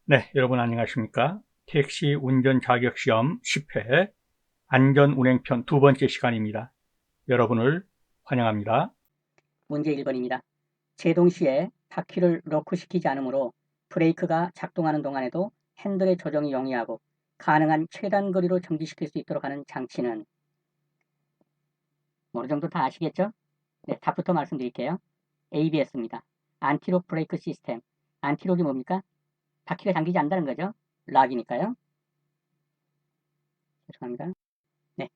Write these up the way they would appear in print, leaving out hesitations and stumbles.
네, 여러분 안녕하십니까? 택시 운전 자격 시험 10회 안전 운행편 두 번째 시간입니다. 여러분을 환영합니다. 문제 1번입니다. 제동 시에 바퀴를 로크시키지 않으므로 브레이크가 작동하는 동안에도 핸들의 조정이 용이하고 가능한 최단 거리로 정지시킬 수 있도록 하는 장치는 어느 정도 다 아시겠죠? 네, 답부터 말씀드릴게요. ABS입니다. 안티록 브레이크 시스템. 안티록이 뭡니까? 바퀴가 당기지 않는다는 거죠. 락이니까요. 죄송합니다. 네,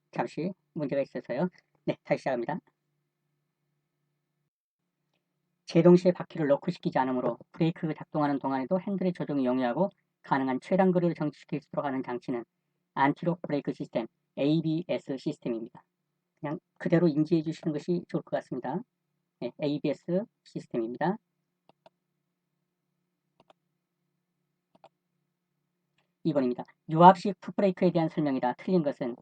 잠시 문제가 있어서요. 네, 다시 시작합니다. 제동 시에 바퀴를 로크시키지 않으므로 브레이크가 작동하는 동안에도 핸들의 조정이 용이하고 가능한 최단 거리를 정지시킬 수 있도록 하는 장치는 안티록 브레이크 시스템 ABS 시스템입니다. 그냥 그대로 인지해 주시는 것이 좋을 것 같습니다. 네, ABS 시스템입니다. 2번입니다. 유압식 풋브레이크에 대한 설명이다. 틀린 것은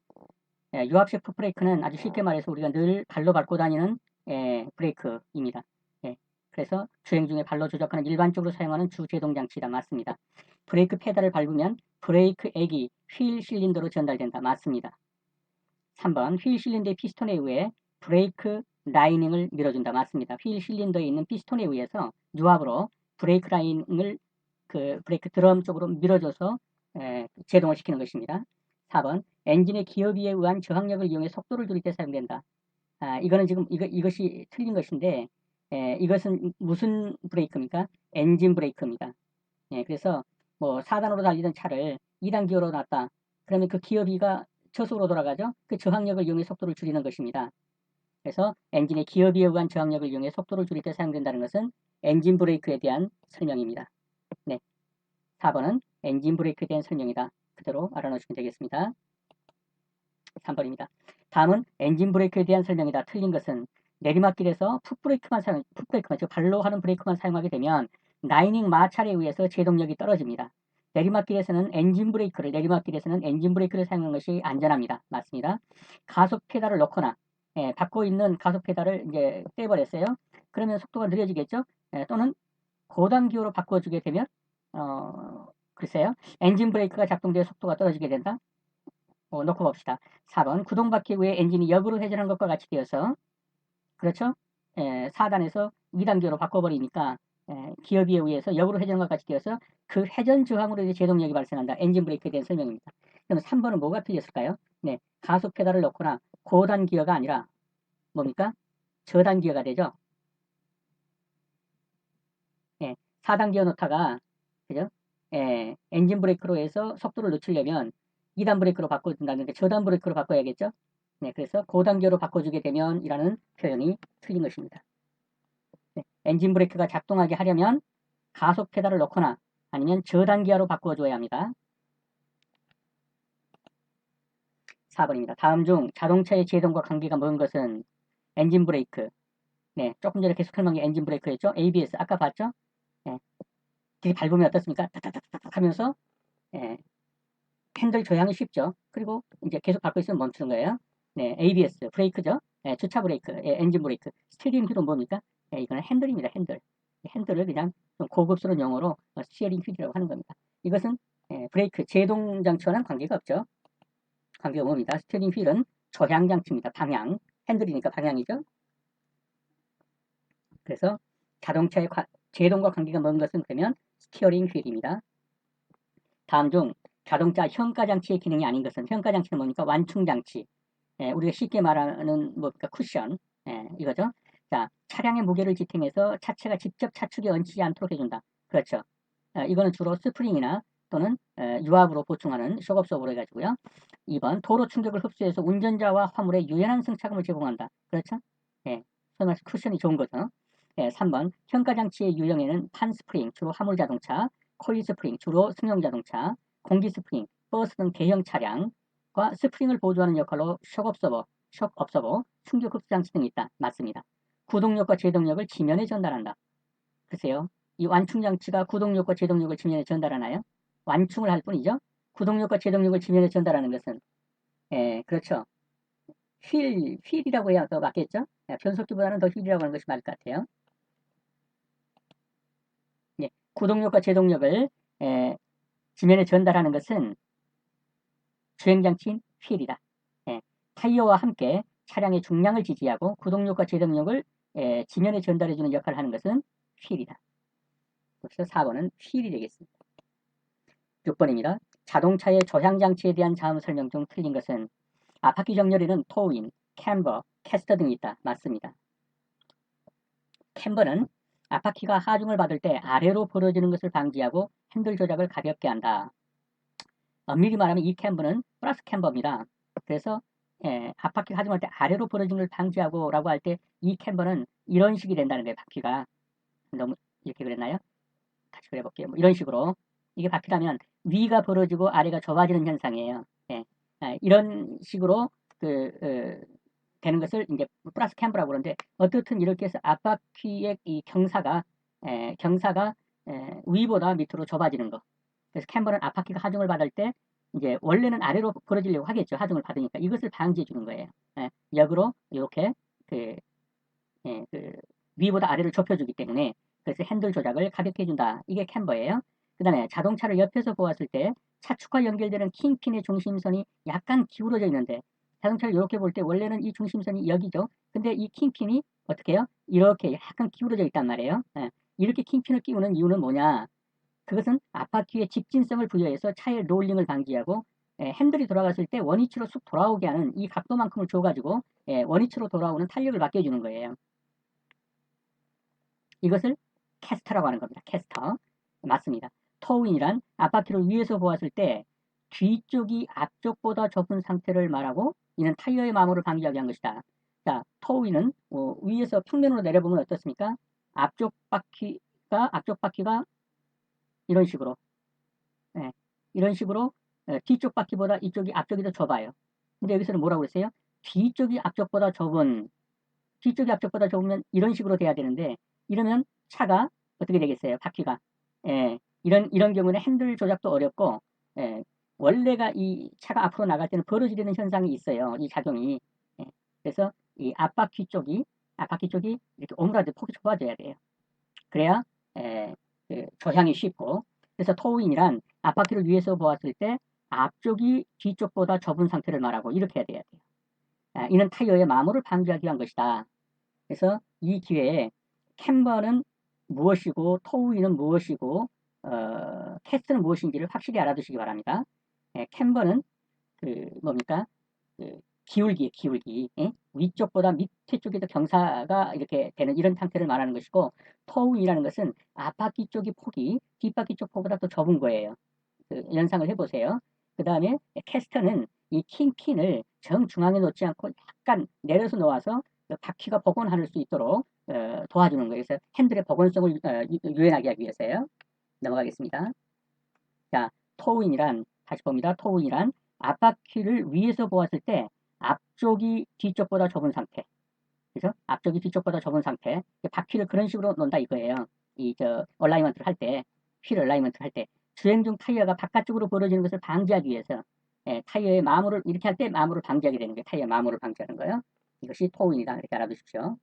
유압식 풋브레이크는 아주 쉽게 말해서 우리가 늘 발로 밟고 다니는 브레이크입니다. 그래서 주행 중에 발로 조작하는 일반적으로 사용하는 주제동 장치다. 맞습니다. 브레이크 페달을 밟으면 브레이크액이 휠 실린더로 전달된다. 맞습니다. 3번 휠 실린더의 피스톤에 의해 브레이크 라이닝을 밀어준다. 맞습니다. 휠 실린더에 있는 피스톤에 의해서 유압으로 브레이크 라이닝을 그 브레이크 드럼 쪽으로 밀어줘서 제동을 시키는 것입니다. 4번 엔진의 기어비에 의한 저항력을 이용해 속도를 줄일 때 사용된다. 이거는 지금 이것이 틀린 것인데 이것은 무슨 브레이크입니까? 엔진 브레이크입니다. 그래서 뭐 4단으로 달리던 차를 2단 기어로 놨다. 그러면 그 기어비가 저속으로 돌아가죠. 그 저항력을 이용해 속도를 줄이는 것입니다. 그래서 엔진의 기어비에 의한 저항력을 이용해 속도를 줄일 때 사용된다는 것은 엔진 브레이크에 대한 설명입니다. 네, 4번은 엔진 브레이크에 대한 설명이다. 그대로 알아놓으시면 되겠습니다. 3번입니다. 다음은 엔진 브레이크에 대한 설명이다. 틀린 것은 내리막길에서 풋브레이크만, 즉 발로 하는 브레이크만 사용하게 되면 라이닝 마찰에 의해서 제동력이 떨어집니다. 내리막길에서는 엔진 브레이크를 사용하는 것이 안전합니다. 맞습니다. 가속 페달을 넣거나 받고 있는 가속 페달을 이제 떼버렸어요. 그러면 속도가 느려지겠죠? 또는 고단 기어로 바꿔주게 되면 글쎄요. 엔진 브레이크가 작동되어 속도가 떨어지게 된다. 놓고 봅시다. 4번 구동바퀴 후에 엔진이 역으로 회전한 것과 같이 되어서 그렇죠? 4단에서 2단계로 바꿔버리니까 기어비에 의해서 역으로 회전한 것 같이 되어서 그 회전 저항으로 인해 제동력이 발생한다. 엔진 브레이크에 대한 설명입니다. 그럼 3번은 뭐가 틀렸을까요? 네, 가속 페달을 넣거나 고단 기어가 아니라 뭡니까? 저단 기어가 되죠. 4단 기어 놓다가 그죠? 엔진 브레이크로 해서 속도를 늦추려면 2단 브레이크로 바꿔준다는데 저단 브레이크로 바꿔야겠죠? 네, 그래서 고단계로 바꿔주게 되면 이라는 표현이 틀린 것입니다. 네, 엔진 브레이크가 작동하게 하려면 가속 페달을 넣거나 아니면 저단기어로 바꿔줘야 합니다. 4번입니다. 다음 중 자동차의 제동과 관계가 먼 것은 엔진 브레이크. 네, 조금 전에 계속 설명한 게 엔진 브레이크였죠. ABS 아까 봤죠? 네, 되게 밟으면 어떻습니까? 타타타타 하면서 핸들 조향이 쉽죠. 그리고 이제 계속 밟고 있으면 멈추는 거예요. 네, ABS 브레이크죠. 주차 브레이크, 엔진 브레이크. 스티어링 휠은 뭡니까? 이거는 핸들입니다. 핸들. 핸들을 그냥 좀 고급스러운 용어로 스티어링 휠이라고 하는 겁니다. 이것은 브레이크 제동 장치와는 관계가 없죠. 관계가 뭡니까? 스티어링 휠은 조향 장치입니다. 방향. 핸들이니까 방향이죠. 그래서 자동차의 제동과 관계가 먼 것은 그러면 스티어링 휠입니다. 다음 중 자동차 현가장치의 기능이 아닌 것은 현가장치는 뭡니까? 완충장치. 우리가 쉽게 말하는 뭡니까? 쿠션. 이거죠. 자, 차량의 무게를 지탱해서 차체가 직접 차축에 얹히지 않도록 해준다. 그렇죠. 이거는 주로 스프링이나 또는 유압으로 보충하는 쇼업소업으로 해가지고요. 2번 도로 충격을 흡수해서 운전자와 화물에 유연한 승차감을 제공한다. 그렇죠? 소위 말해서 쿠션이 좋은 거죠. 3번 현가장치의 유형에는 판 스프링 주로 화물 자동차, 코일 스프링 주로 승용 자동차, 공기 스프링, 버스 등 대형 차량과 스프링을 보조하는 역할로 ሾ크 업서버, 충격 흡수 장치 등이 있다. 맞습니다. 구동력과 제동력을 지면에 전달한다. 글쎄요. 이 완충 장치가 구동력과 제동력을 지면에 전달하나요? 완충을 할 뿐이죠. 구동력과 제동력을 지면에 전달하는 것은 그렇죠. 휠이라고 해야 더 맞겠죠? 변속기보다는 더 휠이라고 하는 것이 맞을 것 같아요. 예, 구동력과 제동력을 지면에 전달하는 것은 주행장치인 휠이다. 타이어와 함께 차량의 중량을 지지하고 구동력과 제동력을 지면에 전달해주는 역할을 하는 것은 휠이다. 그래서 4번은 휠이 되겠습니다. 6번입니다. 자동차의 조향장치에 대한 다음 설명 중 틀린 것은 앞바퀴 정렬에는 토우인, 캠버, 캐스터 등이 있다. 맞습니다. 캠버는 앞바퀴가 하중을 받을 때 아래로 벌어지는 것을 방지하고 핸들 조작을 가볍게 한다. 엄밀히 말하면 이 캠버는 플러스 캠버입니다. 그래서 앞바퀴 하중할 때 아래로 벌어지는 걸 방지하고 라고 할 때 이 캠버는 이런 식이 된다는 거예요. 바퀴가. 너무 이렇게 그랬나요? 다시 그려볼게요. 뭐 이런 식으로. 이게 바퀴라면 위가 벌어지고 아래가 좁아지는 현상이에요. 이런 식으로 되는 것을 이제 플러스 캠버라고 그러는데 어떻든 이렇게 해서 앞바퀴의 이 경사가 위보다 밑으로 좁아지는 거. 그래서 캠버는 앞바퀴가 하중을 받을 때 이제 원래는 아래로 벌어지려고 하겠죠. 하중을 받으니까 이것을 방지해 주는 거예요. 역으로 이렇게 위보다 아래를 좁혀주기 때문에 그래서 핸들 조작을 가볍게 해준다. 이게 캠버예요. 그 다음에 자동차를 옆에서 보았을 때 차축과 연결되는 킹핀의 중심선이 약간 기울어져 있는데 자동차를 이렇게 볼 때 원래는 이 중심선이 여기죠. 근데 이 킹핀이 어떻게 해요? 이렇게 약간 기울어져 있단 말이에요. 이렇게 킹핀을 끼우는 이유는 뭐냐? 그것은 앞바퀴에 직진성을 부여해서 차의 롤링을 방지하고 핸들이 돌아갔을 때 원위치로 쑥 돌아오게 하는 이 각도만큼을 줘가지고 원위치로 돌아오는 탄력을 맡겨주는 거예요. 이것을 캐스터라고 하는 겁니다. 캐스터. 맞습니다. 토우인이란 앞바퀴를 위에서 보았을 때 뒤쪽이 앞쪽보다 좁은 상태를 말하고 이는 타이어의 마모를 방지하기 위한 것이다. 자, 토우인은 위에서 평면으로 내려보면 어떻습니까? 앞쪽 바퀴가 이런 식으로 이런 식으로 뒤쪽 바퀴보다 이쪽이 앞쪽이 더 좁아요. 근데 여기서는 뭐라고 그랬어요? 뒤쪽이 앞쪽보다 좁으면 이런 식으로 돼야 되는데 이러면 차가 어떻게 되겠어요? 바퀴가 이런 경우는 핸들 조작도 어렵고 원래가 이 차가 앞으로 나갈 때는 벌어지는 현상이 있어요. 이 작용이. 그래서 이 앞바퀴 쪽이 이렇게 오므라져 폭이 좁아져야 돼요. 그래야 조향이 쉽고. 그래서 토우인이란 앞바퀴를 위에서 보았을 때 앞쪽이 뒤쪽보다 좁은 상태를 말하고 이렇게 해야 돼요. 이는 타이어의 마모를 방지하기 위한 것이다. 그래서 이 기회에 캠버는 무엇이고 토우인은 무엇이고 캐스트는 무엇인지를 확실히 알아두시기 바랍니다. 캠버는 뭡니까? 기울기. 위쪽보다 밑에 쪽이 더 경사가 이렇게 되는 이런 상태를 말하는 것이고 토우인이라는 것은 앞바퀴 쪽이 폭이 뒷바퀴 쪽 폭보다 더 좁은 거예요. 연상을 해보세요. 그 다음에 캐스터는 이 킹핀을 정중앙에 놓지 않고 약간 내려서 놓아서 바퀴가 복원할 수 있도록 도와주는 거예요. 그래서 핸들의 복원성을 유연하게 하기 위해서요. 넘어가겠습니다. 자, 다시 봅니다. 토우인이란 앞바퀴를 위에서 보았을 때 앞쪽이 뒤쪽보다 좁은 상태. 그죠? 앞쪽이 뒤쪽보다 좁은 상태. 바퀴를 그런 식으로 놓는다 이거예요. 얼라이먼트를 할 때, 휠 얼라이먼트를 할 때, 주행 중 타이어가 바깥쪽으로 벌어지는 것을 방지하기 위해서, 타이어의 마모를, 이렇게 할 때 마모를 방지하게 되는 게 타이어 마모를 방지하는 거예요. 이것이 토우인이다. 이렇게 알아두십시오.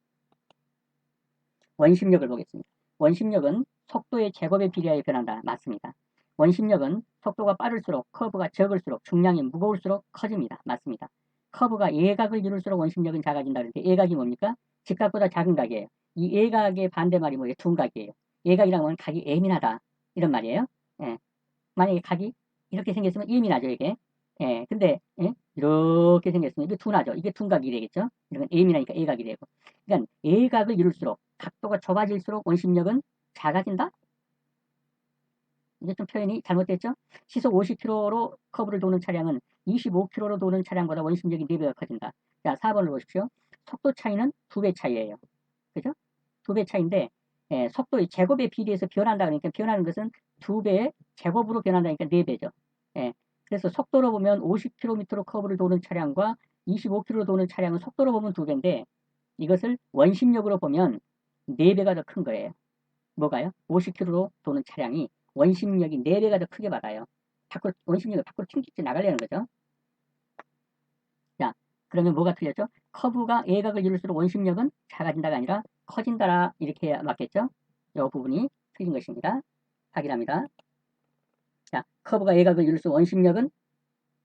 원심력을 보겠습니다. 원심력은 속도의 제곱에 비례하여 변한다. 맞습니다. 원심력은 속도가 빠를수록 커브가 적을수록 중량이 무거울수록 커집니다. 맞습니다. 커브가 예각을 이룰수록 원심력은 작아진다. 그런데 예각이 뭡니까? 직각보다 작은 각이에요. 이 예각의 반대말이 뭐예요? 둔각이에요. 예각이라는 건 각이 예민하다. 이런 말이에요. 만약에 각이 이렇게 생겼으면 예민하죠, 이게. 근데 이렇게 생겼으면 이게 둔하죠. 이게 둔각이 되겠죠. 이건 예민하니까 예각이 되고. 그러니까 예각을 이룰수록 각도가 좁아질수록 원심력은 작아진다? 이게 좀 표현이 잘못됐죠? 시속 50km로 커브를 도는 차량은 25km로 도는 차량보다 원심력이 4배가 커진다. 자, 4번을 보십시오. 속도 차이는 2배 차이예요. 그죠? 2배 차이인데 속도의 제곱에 비례해서 변한다 그러니까 변하는 것은 2배의 제곱으로 변한다니까 4배죠. 그래서 속도로 보면 50km로 커브를 도는 차량과 25km로 도는 차량은 속도로 보면 2배인데 이것을 원심력으로 보면 4배가 더 큰 거예요. 뭐가요? 50km로 도는 차량이 원심력이 4배가 더 크게 받아요. 원심력을 밖으로 튕기지 나가려는 거죠. 자, 그러면 뭐가 틀렸죠? 커브가 예각을 이룰수록 원심력은 작아진다가 아니라 커진다라 이렇게 맞겠죠? 이 부분이 틀린 것입니다. 확인합니다. 자, 커브가 예각을 이룰수록 원심력은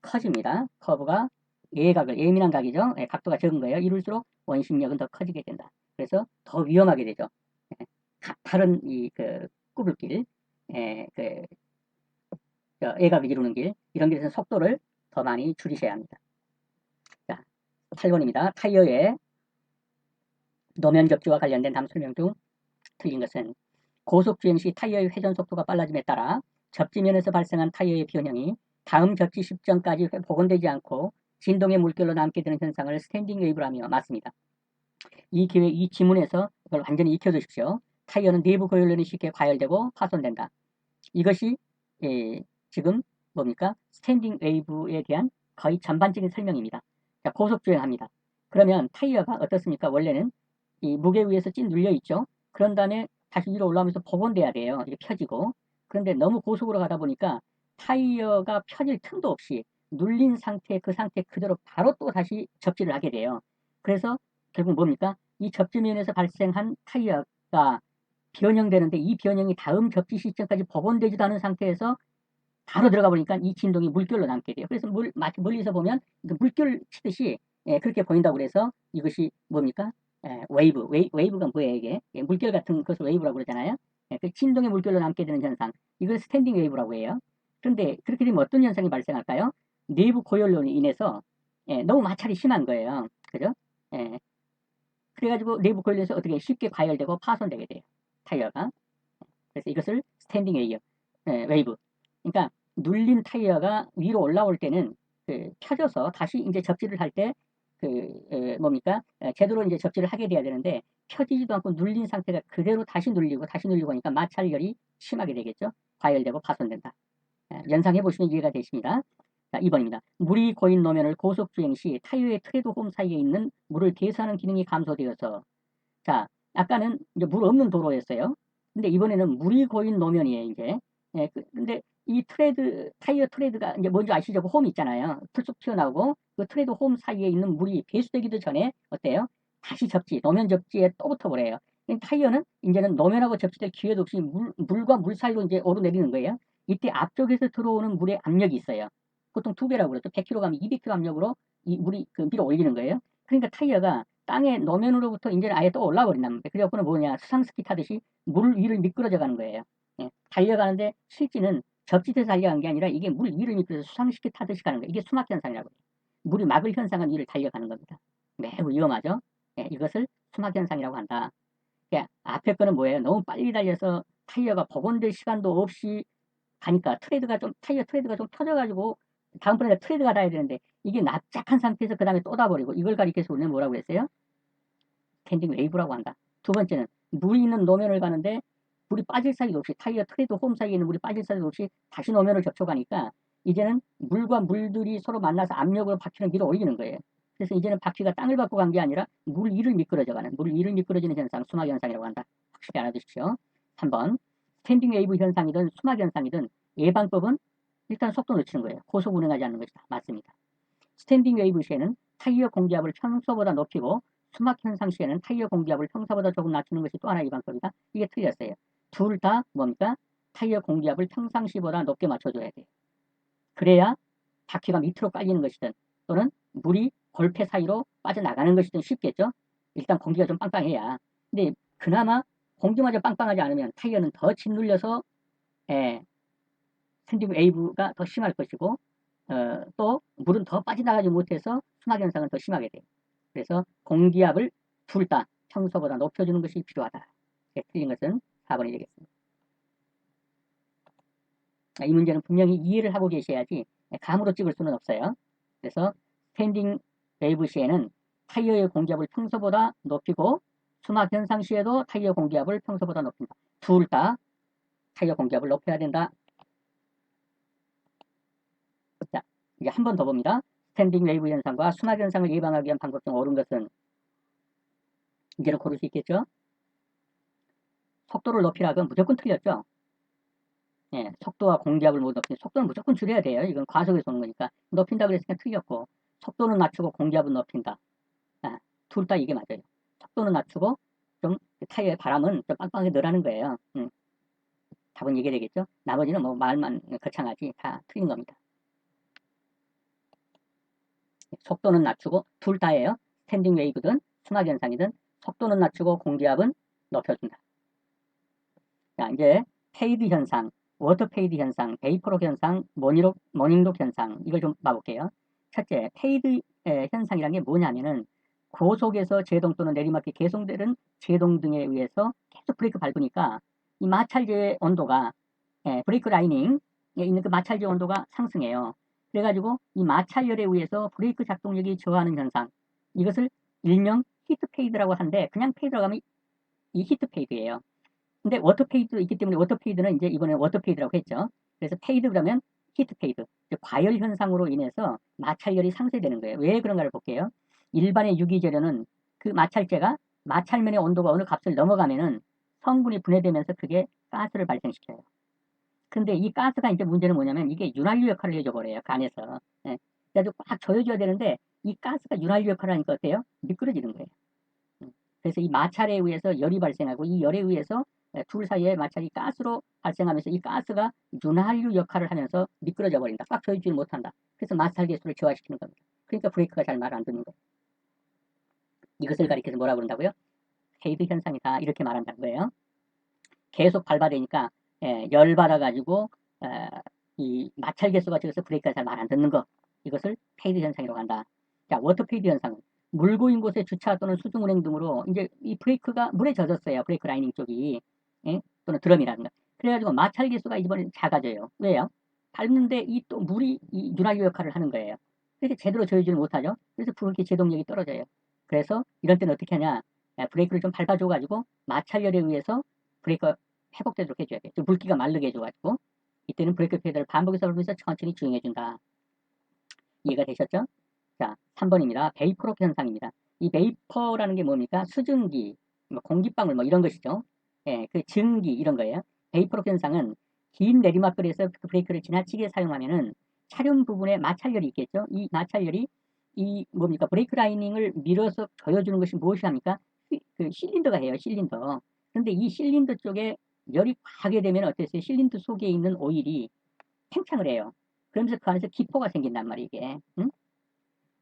커집니다. 커브가 예각을, 예민한 각이죠. 예, 각도가 적은 거예요. 이룰수록 원심력은 더 커지게 된다. 그래서 더 위험하게 되죠. 예, 다른 구불길, 예, 예각을 이루는 길, 이런 길에서 속도를 더 많이 줄이셔야 합니다. 자, 8번입니다. 타이어의 노면 접지와 관련된 다음 설명 중 틀린 것은 고속주행 시 타이어의 회전 속도가 빨라짐에 따라 접지면에서 발생한 타이어의 변형이 다음 접지 시점까지 복원되지 않고 진동의 물결로 남게 되는 현상을 스탠딩 웨이브라며 맞습니다. 이 지문에서 이걸 완전히 익혀두십시오. 타이어는 내부 고열련이 쉽게 과열되고 파손된다. 이것이 지금 뭡니까? 스탠딩 웨이브에 대한 거의 전반적인 설명입니다. 자, 고속주행합니다. 그러면 타이어가 어떻습니까? 원래는 이 무게 위에서 찐 눌려 있죠. 그런 다음에 다시 위로 올라오면서 복원돼야 돼요. 이게 펴지고. 그런데 너무 고속으로 가다 보니까 타이어가 펴질 틈도 없이 눌린 상태, 그 상태 그대로 바로 또 다시 접지를 하게 돼요. 그래서 결국 뭡니까? 이 접지면에서 발생한 타이어가 변형되는데 이 변형이 다음 접지 시점까지 복원되지도 않은 상태에서 바로 들어가 보니까 이 진동이 물결로 남게 돼요. 그래서 마치 멀리서 보면 물결 치듯이 그렇게 보인다고 그래서 이것이 뭡니까? 웨이브가 뭐예요, 이게? 물결 같은 것을 웨이브라고 그러잖아요. 그 진동의 물결로 남게 되는 현상. 이걸 스탠딩 웨이브라고 해요. 그런데 그렇게 되면 어떤 현상이 발생할까요? 내부 고열로 인해서 너무 마찰이 심한 거예요. 그죠? 예, 그래가지고 내부 고열에서 어떻게 쉽게 과열되고 파손되게 돼요. 타이어가. 그래서 이것을 스탠딩 웨이브. 그러니까 눌린 타이어가 위로 올라올 때는 펴져서 다시 이제 접지를 할 때 뭡니까? 제대로 이제 접지를 하게 돼야 되는데 펴지지도 않고 눌린 상태가 그대로 다시 눌리고 하니까 마찰열이 심하게 되겠죠. 과열되고 파손된다. 연상해 보시면 이해가 되십니다. 자, 2번입니다. 물이 고인 노면을 고속주행 시 타이어의 트레드 홈 사이에 있는 물을 대수하는 기능이 감소되어서 자, 아까는 이제 물 없는 도로였어요. 근데 이번에는 물이 고인 노면이에요, 이제. 근데 이 타이어 트레드가 이제 뭔지 아시죠? 그 홈 있잖아요. 툭툭 튀어나오고 그 트레드 홈 사이에 있는 물이 배수되기도 전에 어때요? 다시 노면 접지에 또 붙어버려요. 타이어는 이제는 노면하고 접지될 기회도 없이 물과 물 사이로 이제 오르내리는 거예요. 이때 앞쪽에서 들어오는 물의 압력이 있어요. 보통 2배라고 그러죠. 100km 가면 200km 압력으로 이 물이 밀어 올리는 거예요. 그러니까 타이어가 땅의 노면으로부터 이제는 아예 또 올라버린단 말이에요. 그래갖고는 뭐냐, 수상스키 타듯이 물 위를 미끄러져 가는 거예요. 달려가는데 실제는 접지대에서 달려간 게 아니라 이게 물 위를 미끄러져 수상스키 타듯이 가는 거예요. 이게 수막 현상이라고 해요. 물이 막을 현상은 위를 달려가는 겁니다. 매우 위험하죠. 이것을 수막 현상이라고 한다. 앞에 거는 뭐예요? 너무 빨리 달려서 타이어가 복원될 시간도 없이 가니까 타이어 트레드가 좀 펴져가지고 다음번에 트레드가 닿아야 되는데 이게 납작한 상태에서 그 다음에 또 닿아버리고 이걸 가리켜서 우리는 뭐라고 했어요? 스탠딩 웨이브라고 한다. 두 번째는 물이 있는 노면을 가는데 물이 빠질 사이도 없이 타이어 트레드 홈 사이에 있는 물이 빠질 사이도 없이 다시 노면을 접촉하니까 이제는 물과 물들이 서로 만나서 압력으로 바퀴를 밀어 올리는 거예요. 그래서 이제는 바퀴가 땅을 밟고 간 게 아니라 물 위를 미끄러져가는, 물 위를 미끄러지는 현상, 수막 현상이라고 한다. 확실히 알아두십시오. 3번 스탠딩 웨이브 현상이든 수막 현상이든 예방법은 일단 속도 늦추는 거예요. 고속 운행하지 않는 것이다. 맞습니다. 스탠딩 웨이브 시에는 타이어 공기압을 평소보다 높이고 수막 현상 시에는 타이어 공기압을 평소보다 조금 낮추는 것이 또 하나의 예방법이다. 이게 틀렸어요. 둘 다 뭡니까? 타이어 공기압을 평상시보다 높게 맞춰줘야 돼요. 그래야 바퀴가 밑으로 깔리는 것이든 또는 물이 골패 사이로 빠져나가는 것이든 쉽겠죠. 일단 공기가 좀 빵빵해야. 근데 그나마 공기마저 빵빵하지 않으면 타이어는 더 짓눌려서 스탠딩 웨이브가 더 심할 것이고 또 물은 더 빠져나가지 못해서 수막 현상은 더 심하게 돼요. 그래서 공기압을 둘 다 평소보다 높여주는 것이 필요하다. 틀린 것은 4번이 되겠습니다. 이 문제는 분명히 이해를 하고 계셔야지 감으로 찍을 수는 없어요. 그래서 스탠딩 웨이브 시에는 타이어의 공기압을 평소보다 높이고 수막 현상 시에도 타이어 공기압을 평소보다 높인다. 둘 다 타이어 공기압을 높여야 된다. 자, 이제 한 번 더 봅니다. 스탠딩 웨이브 현상과 수막 현상을 예방하기 위한 방법 중 옳은 것은 이제는 고를 수 있겠죠? 속도를 높이라고 무조건 틀렸죠? 속도와 공기압을 모두 높이는 속도는 무조건 줄여야 돼요. 이건 과속에서 오는 거니까. 높인다 그랬으니까 틀렸고 속도는 낮추고 공기압은 높인다. 둘 다 이게 맞아요. 속도는 낮추고 좀 타이어의 바람은 좀 빵빵하게 넣으라는 거예요. 답은 이게 되겠죠. 나머지는 뭐 말만 거창하지 다 틀린 겁니다. 속도는 낮추고 둘 다예요. 스탠딩 웨이브든 순환 현상이든 속도는 낮추고 공기압은 높여준다. 자, 이제 페이드 현상, 워터 페이드 현상, 베이퍼록 현상, 모닝록 현상 이걸 좀 봐볼게요. 첫째, 페이드 현상이라는 게 뭐냐면은 고속에서 제동 또는 내리막이 계속되는 제동 등에 의해서 계속 브레이크 밟으니까 이 마찰제 온도가 브레이크 라이닝에 있는 그 마찰제 온도가 상승해요. 그래가지고 이 마찰열에 의해서 브레이크 작동력이 저하하는 현상 이것을 일명 히트 페이드라고 하는데 그냥 페이드라고 하면 이 히트 페이드예요. 근데 워터 페이드도 있기 때문에 워터 페이드는 이제 이번에 워터 페이드라고 했죠. 그래서 페이드 그러면 히트 페이드, 과열 현상으로 인해서 마찰열이 상쇄되는 거예요. 왜 그런가를 볼게요. 일반의 유기재료는 그 마찰제가 마찰면의 온도가 어느 값을 넘어가면은 성분이 분해되면서 그게 가스를 발생시켜요. 근데 이 가스가 이제 문제는 뭐냐면 이게 윤활유 역할을 해줘 버려요. 그 안에서. 예. 그래가지고 꽉 조여줘야 되는데 이 가스가 윤활유 역할을 하니까 어때요? 미끄러지는 거예요. 그래서 이 마찰에 의해서 열이 발생하고 이 열에 의해서 둘 사이의 마찰이 가스로 발생하면서 이 가스가 윤활유 역할을 하면서 미끄러져 버린다. 꽉 조여주지 못한다. 그래서 마찰 계수를 저하시키는 겁니다. 그러니까 브레이크가 잘 말 안 듣는 거예요. 이것을 가리켜서 뭐라 그런다고요? 페이드 현상이다. 이렇게 말한다는 거예요. 계속 밟아대니까 열 받아가지고 이 마찰 계수가 적어서 브레이크가 잘 말 안 듣는 거. 이것을 페이드 현상이라고 한다. 자, 워터 페이드 현상은 물 고인 곳에 주차 또는 수중 운행 등으로 이제 이 브레이크가 물에 젖었어요. 브레이크 라이닝 쪽이. 예? 또는 드럼이라든가. 그래가지고 마찰 계수가 이번에 작아져요. 왜요? 밟는데 이 또 물이 이 윤활유 역할을 하는 거예요. 그래서 제대로 조여주지 못하죠. 그래서 브레이크 제동력이 떨어져요. 그래서 이럴 때는 어떻게 하냐? 브레이크를 좀 밟아줘가지고 마찰열에 의해서 브레이크가 회복되도록 해줘야 돼요. 물기가 마르게 해줘가지고 이때는 브레이크 페달을 반복해서 밟으면서 천천히 주행해준다. 이해가 되셨죠? 자, 3번입니다. 베이퍼록 현상입니다. 이 베이퍼라는 게 뭡니까? 수증기, 뭐 공기방울 뭐 이런 것이죠. 예, 그 증기 이런 거예요. 베이퍼록 현상은 긴 내리막길에서 그 브레이크를 지나치게 사용하면은 차륜 부분에 마찰열이 있겠죠. 이 마찰열이 이 뭡니까? 브레이크 라이닝을 밀어서 조여주는 것이 무엇이 합니까? 그 실린더가 해요. 실린더. 그런데 이 실린더 쪽에 열이 가게 되면 어땠어요? 실린더 속에 있는 오일이 팽창을 해요. 그러면서 그 안에서 기포가 생긴단 말이에요. 이게. 응?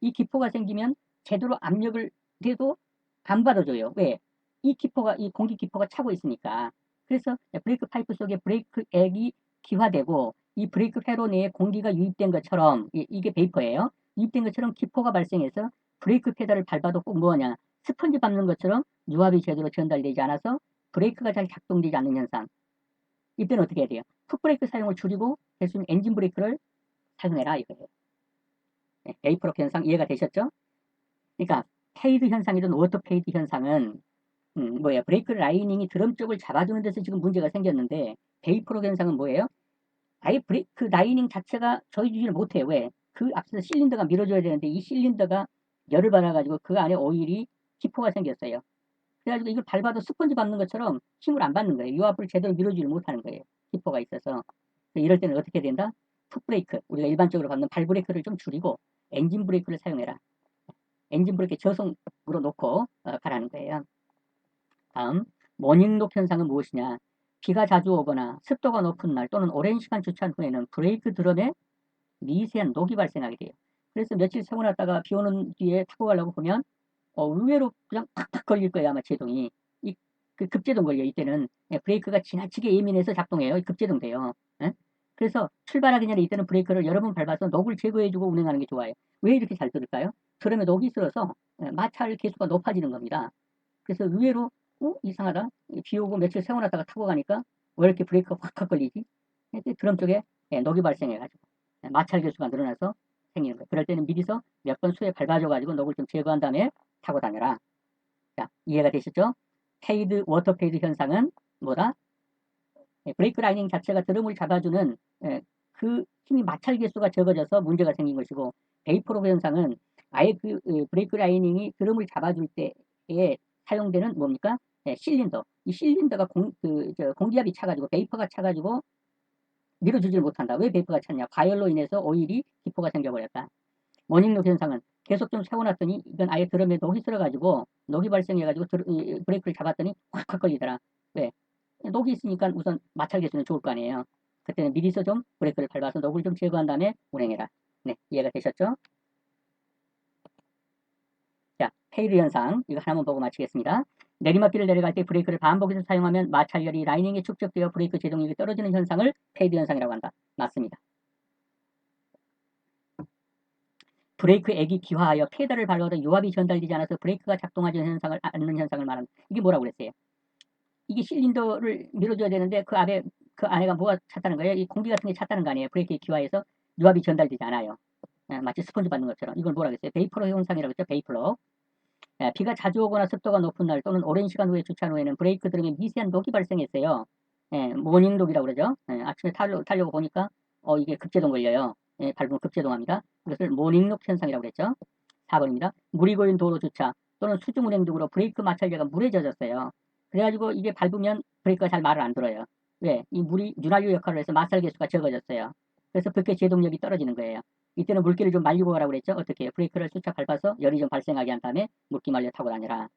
이 기포가 생기면 제대로 압력을 돼도 안 받아줘요. 왜? 이 기포가, 이 공기 기포가 차고 있으니까. 그래서 브레이크 파이프 속에 브레이크 액이 기화되고 이 브레이크 회로 내에 공기가 유입된 것처럼, 이게 베이퍼예요. 유입된 것처럼 기포가 발생해서 브레이크 페달을 밟아도 꼭 뭐냐, 스펀지 밟는 것처럼 유압이 제대로 전달되지 않아서 브레이크가 잘 작동되지 않는 현상. 이때는 어떻게 해야 돼요? 풋브레이크 사용을 줄이고 대신 엔진 브레이크를 사용해라 이거예요. 네, 베이퍼록 현상 이해가 되셨죠? 그러니까 페이드 현상이든 워터 페이드 현상은 뭐예요? 브레이크 라이닝이 드럼 쪽을 잡아주는 데서 지금 문제가 생겼는데 베이퍼록 현상은 뭐예요? 아예 브레이크 라이닝 자체가 조여주지를 못해요. 왜? 그 앞서서 실린더가 밀어줘야 되는데 이 실린더가 열을 받아가지고 그 안에 오일이 기포가 생겼어요. 그래가지고 이걸 밟아도 스펀지 밟는 것처럼 힘을 안 받는 거예요. 유압을 제대로 밀어주지 못하는 거예요. 기포가 있어서. 이럴 때는 어떻게 된다? 풋브레이크, 우리가 일반적으로 밟는 발브레이크를 좀 줄이고 엔진 브레이크를 사용해라. 엔진 브레이크 저속으로 놓고 가라는 거예요. 다음, 모닝록 현상은 무엇이냐? 비가 자주 오거나 습도가 높은 날 또는 오랜 시간 주차한 후에는 브레이크 드럼에 미세한 녹이 발생하게 돼요. 그래서 며칠 세워놨다가 비 오는 뒤에 타고 가려고 보면 의외로 그냥 팍팍 걸릴 거예요. 아마 제동이. 그 급제동 걸려요. 이때는 브레이크가 지나치게 예민해서 작동해요. 급제동 돼요. 예? 그래서 출발하기 전에 이때는 브레이크를 여러 번 밟아서 녹을 제거해주고 운행하는 게 좋아요. 왜 이렇게 잘 들을까요? 드럼에 녹이 쓸어서 마찰 계수가 높아지는 겁니다. 그래서 의외로 이상하다. 비 오고 며칠 세워놨다가 타고 가니까 왜 이렇게 브레이크가 확확 걸리지? 드럼 쪽에 녹이 발생해가지고 마찰 계수가 늘어나서 생기는 거예요. 그럴 때는 미리서 몇 번 수에 밟아줘가지고 녹을 좀 제거한 다음에 타고 다녀라. 자, 이해가 되시죠? 페이드, 워터 페이드 현상은 뭐다? 브레이크 라이닝 자체가 드럼을 잡아주는 그 힘이 마찰 계수가 적어져서 문제가 생긴 것이고 베이퍼록 현상은 아예 그 브레이크 라이닝이 드럼을 잡아줄 때에 사용되는 뭡니까? 실린더. 이 실린더가 공기압이 차가지고 베이퍼가 차가지고 밀어주지를 못한다. 왜 베이퍼가 찼냐? 과열로 인해서 오일이 기포가 생겨버렸다. 모닝록 현상은 계속 좀 세워놨더니 이건 아예 드럼에 녹이 쓸어가지고 녹이 발생해가지고 브레이크를 잡았더니 확확 걸리더라. 왜? 녹이 있으니까 우선 마찰 개수는 좋을 거 아니에요. 그때는 미리서 좀 브레이크를 밟아서 녹을 좀 제거한 다음에 운행해라. 네, 이해가 되셨죠? 자, 페이드 현상 이거 하나만 보고 마치겠습니다. 내리막길을 내려갈 때 브레이크를 반복해서 사용하면 마찰열이 라이닝에 축적되어 브레이크 제동력이 떨어지는 현상을 페이드 현상이라고 한다. 맞습니다. 브레이크 액이 기화하여 페달을 밟아도 유압이 전달되지 않아서 브레이크가 작동하지 않는 현상을 말한다. 이게 뭐라고 그랬어요? 이게 실린더를 밀어줘야 되는데 그 안에가 뭐가 찼다는 거예요? 이 공기 같은 게 찼다는 거 아니에요? 브레이크에 기화해서 유압이 전달되지 않아요. 마치 스펀지 받는 것처럼. 이걸 뭐라고 했어요? 베이퍼로 현상이라고 했죠? 베이퍼로. 비가 자주 오거나 습도가 높은 날 또는 오랜 시간 후에 주차한 후에는 브레이크 드럼에 미세한 녹이 발생했어요. 모닝녹이라고 그러죠. 아침에 타려고 보니까 이게 급제동 걸려요. 밟으면 급제동합니다. 이것을 모닝녹 현상이라고 그랬죠. 4번입니다. 물이 고인 도로 주차 또는 수중 운행 등으로 브레이크 마찰제가 물에 젖었어요. 그래가지고 이게 밟으면 브레이크가 잘 말을 안 들어요. 왜? 이 물이 윤활유 역할을 해서 마찰 개수가 적어졌어요. 그래서 그렇게 제동력이 떨어지는 거예요. 이때는 물기를 좀 말리고 가라고 그랬죠. 어떻게 해요? 브레이크를 쑥착 밟아서 열이 좀 발생하게 한 다음에 물기 말려 타고 다녀라.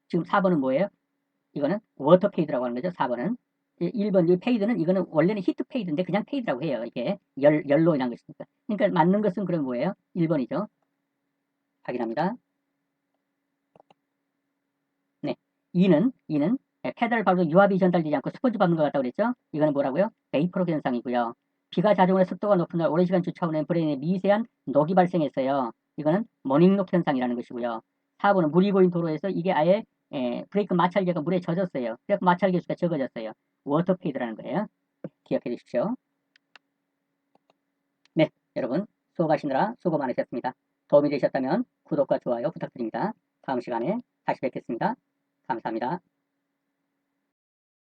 지금 4번은 뭐예요? 이거는 워터 페이드라고 하는 거죠. 4번은. 1번 이 페이드는 이거는 원래는 히트 페이드인데 그냥 페이드라고 해요. 이게 열로 인한 것이니까. 그러니까 맞는 것은 그럼 뭐예요? 1번이죠. 확인합니다. 네. 2는 페달 밟아도 유압이 전달되지 않고 스펀지 밟는 것 같다고 그랬죠? 이거는 뭐라고요? 베이퍼로 현상이고요. 비가 자주 오나 습도가 높은 날 오랜 시간 주차 후에 브레인에 미세한 녹이 발생했어요. 이거는 모닝녹 현상이라는 것이고요. 4번은 물이 고인 도로에서 이게 아예 브레이크 마찰제가 물에 젖었어요. 그래서 마찰 개수가 적어졌어요. 워터페이드라는 거예요. 기억해 주십시오. 네, 여러분 수업하시느라 수고 많으셨습니다. 도움이 되셨다면 구독과 좋아요 부탁드립니다. 다음 시간에 다시 뵙겠습니다. 감사합니다.